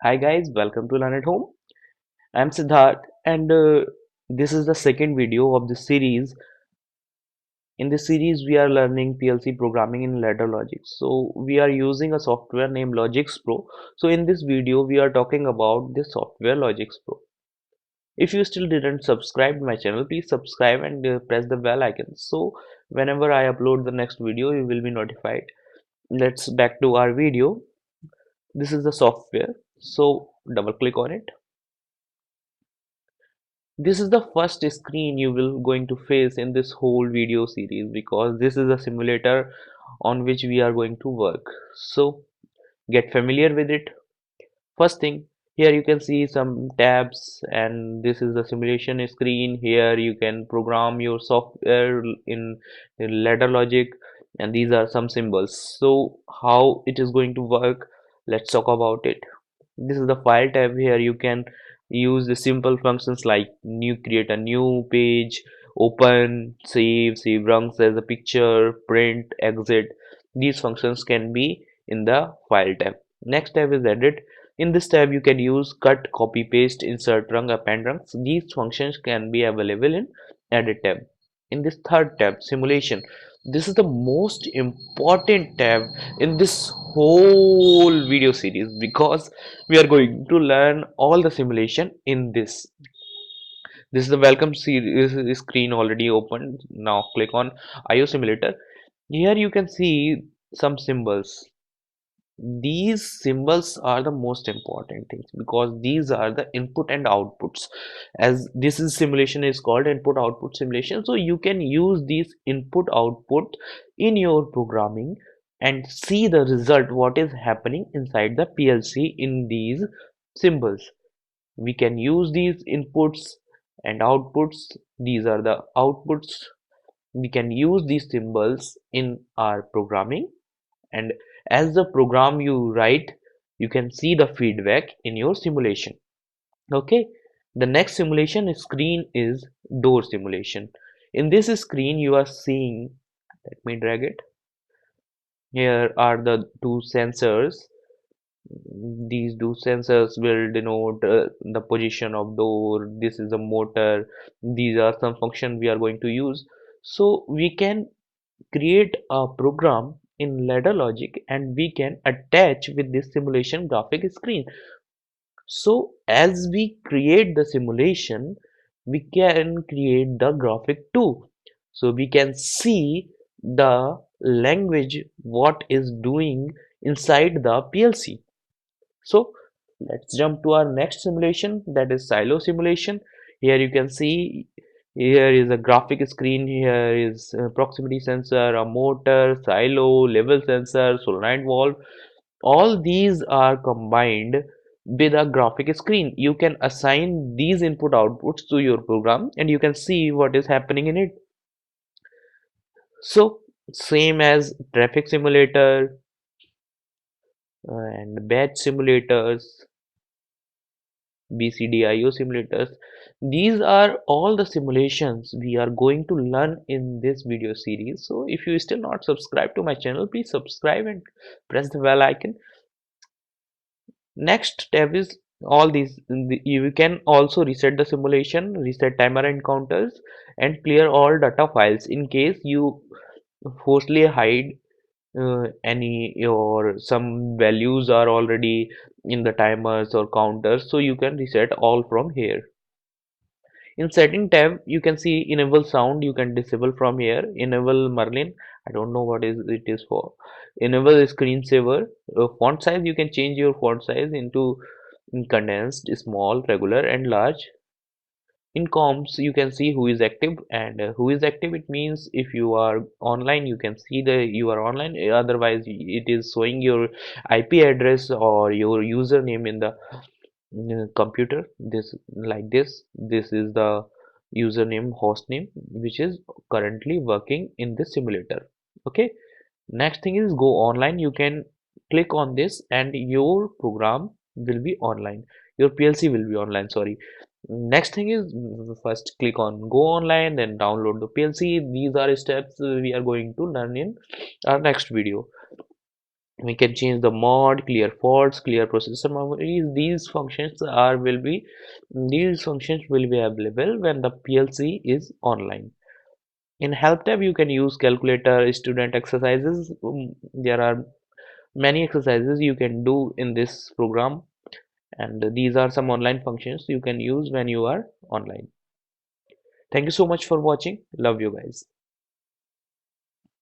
Hi guys, welcome to Learn at Home. I'm Siddharth and this is the second video of this series. In this series we are learning PLC programming in ladder logic. So we are using a software named Logix Pro. So in this video we are talking about this software Logix Pro. If you still didn't subscribe to my channel, please subscribe and press the bell icon. So whenever I upload the next video, you will be notified. Let's back to our video. This is the software. So double click on it. This is the first screen you will going to face in this whole video series because this is a simulator on which we are going to work. So get familiar with it. First thing, here you can see some tabs and this is the simulation screen. Here you can program your software in ladder logic and these are some symbols. So how it is going to work, let's talk about it. This is the file tab. Here you can use the simple functions like create a new page, open, save runs as a picture, print, exit. These functions can be in the file tab. Next tab is edit. In this tab you can use cut, copy, paste, insert rung, append rungs. These functions can be available in edit tab. In this third tab, simulation, this is the most important tab in this whole video series because we are going to learn all the simulation in this is the welcome series screen already opened. Now click on IO simulator. Here you can see some symbols. These symbols are the most important things because these are the input and outputs. As this is simulation is called input output simulation, so you can use these input output in your programming and see the result what is happening inside the PLC in these symbols. We can use these inputs and outputs. These are the outputs. We can use these symbols in our programming, and as the program you write you can see the feedback in your simulation. Okay, the next simulation screen is door simulation. In this screen you are seeing, let me drag it. Here are the two sensors. These two sensors will denote the position of door. This is a motor. These are some function we are going to use. So we can create a program in ladder logic and we can attach with this simulation graphic screen. So as we create the simulation we can create the graphic too, so we can see the language what is doing inside the PLC. So let's jump to our next simulation, that is silo simulation. Here you can see, here is a graphic screen. Here is a proximity sensor, a motor, silo, level sensor, solenoid valve. All these are combined with a graphic screen. You can assign these input outputs to your program and you can see what is happening in it. So same as traffic simulator and batch simulators, BCDIO simulators. These are all the simulations we are going to learn in this video series. So if you still not subscribed to my channel, please subscribe and press the bell icon. Next tab is all these. You can also reset the simulation, reset timer and counters, and clear all data files in case you forcefully hide any or some values are already in the timers or counters, so you can reset all from here. In setting tab you can see enable sound, you can disable from here. Enable Merlin, I don't know what is it is for. Enable screensaver. Font size, you can change your font size into condensed, small, regular and large. In comps you can see who is active, and who is active, it means if you are online you can see the you are online. Otherwise it is showing your IP address or your username in the computer. This like this is the username host name which is currently working in this simulator. Okay, next thing is go online. You can click on this and your program will be online, your PLC will be online, sorry. Next thing is, first click on go online, then download the PLC. These are steps we are going to learn in our next video. We can change the mod, clear faults, clear processor memories. These functions will be available when the PLC is online. In help tab, you can use calculator, student exercises. There are many exercises you can do in this program, and these are some online functions you can use when you are online. Thank you so much for watching. Love you guys.